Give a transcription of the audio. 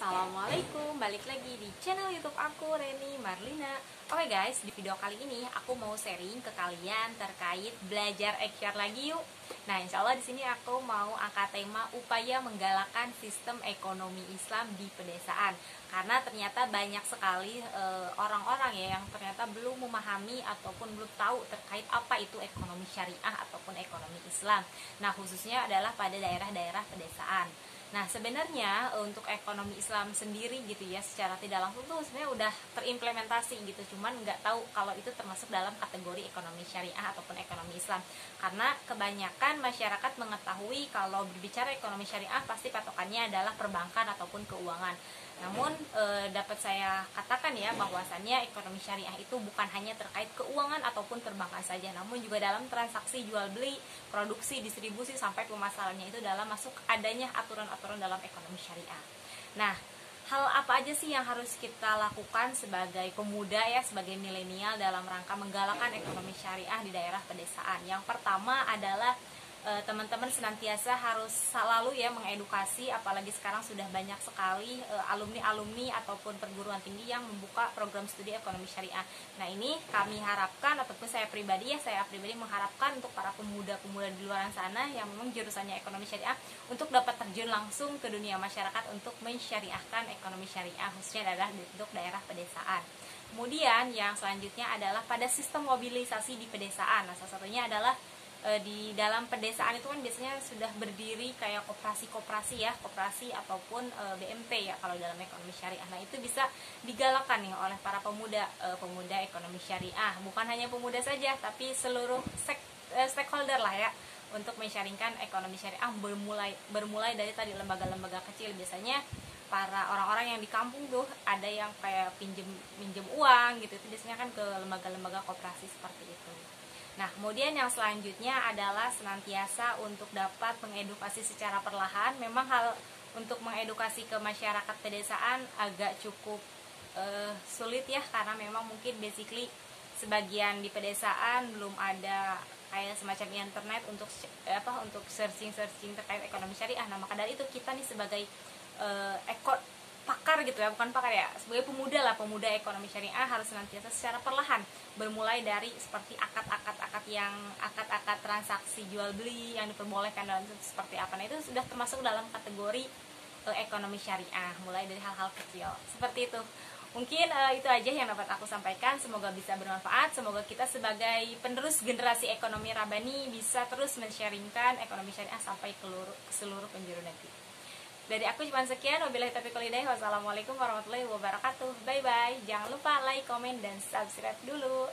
Assalamualaikum, balik lagi di channel YouTube aku, Reni Marlina. Oke guys, di video kali ini aku mau sharing ke kalian terkait belajar HR lagi yuk. Nah, insya Allah di sini aku mau angkat tema upaya menggalakkan sistem ekonomi Islam di pedesaan. Karena ternyata banyak sekali orang-orang ya yang ternyata belum memahami ataupun belum tahu terkait apa itu ekonomi syariah ataupun ekonomi Islam. Nah, khususnya adalah pada daerah-daerah pedesaan. Nah, sebenarnya untuk ekonomi Islam sendiri gitu ya, secara tidak langsung tuh sebenarnya udah terimplementasi gitu, cuman nggak tahu kalau itu termasuk dalam kategori ekonomi syariah ataupun ekonomi Islam. Karena kebanyakan masyarakat mengetahui kalau berbicara ekonomi syariah pasti patokannya adalah perbankan ataupun keuangan. Namun dapat saya katakan ya bahwasannya ekonomi syariah itu bukan hanya terkait keuangan ataupun perbankan saja, namun juga dalam transaksi jual beli, produksi, distribusi sampai pemasarannya itu dalam masuk adanya aturan-aturan dalam ekonomi syariah. Nah, hal apa aja sih yang harus kita lakukan sebagai pemuda ya, sebagai milenial dalam rangka menggalakkan ekonomi syariah di daerah pedesaan? Yang pertama adalah teman-teman senantiasa harus selalu ya mengedukasi, apalagi sekarang sudah banyak sekali alumni-alumni ataupun perguruan tinggi yang membuka program studi ekonomi syariah. Nah, ini kami harapkan ataupun saya pribadi mengharapkan untuk para pemuda-pemuda di luar sana yang memang jurusannya ekonomi syariah untuk dapat terjun langsung ke dunia masyarakat untuk mensyariahkan ekonomi syariah khususnya adalah untuk daerah pedesaan. Kemudian yang selanjutnya adalah pada sistem mobilisasi di pedesaan. Nah, salah satunya adalah di dalam pedesaan itu kan biasanya sudah berdiri kayak koperasi ataupun BMT ya kalau dalam ekonomi syariah. Nah, itu bisa digalakkan nih oleh para pemuda ekonomi syariah, bukan hanya pemuda saja tapi seluruh stakeholder lah ya, untuk mensyaringkan ekonomi syariah bermulai dari tadi lembaga-lembaga kecil. Biasanya para orang-orang yang di kampung tuh ada yang kayak minjem uang gitu, itu biasanya kan ke lembaga-lembaga koperasi seperti itu. Nah, kemudian yang selanjutnya adalah senantiasa untuk dapat mengedukasi secara perlahan. Memang hal untuk mengedukasi ke masyarakat pedesaan agak cukup sulit ya, karena memang mungkin basically sebagian di pedesaan belum ada kayak semacam internet untuk searching terkait ekonomi syariah. Nah, maka dari itu kita nih sebagai pakar gitu ya, bukan pakar ya, sebagai pemuda ekonomi syariah harus senantiasa secara perlahan bermulai dari seperti akad transaksi jual beli yang diperbolehkan dalam seperti apa. Nah, itu sudah termasuk dalam kategori ekonomi syariah, mulai dari hal-hal kecil seperti itu. Mungkin itu aja yang dapat aku sampaikan, semoga bisa bermanfaat. Semoga kita sebagai penerus generasi ekonomi Rabbani bisa terus men-sharingkan ekonomi syariah sampai ke seluruh penjuru negeri. Dari aku cuma sekian, wabillahi taufiq wal hidayah. Wassalamualaikum warahmatullahi wabarakatuh. Bye bye. Jangan lupa like, komen, dan subscribe dulu.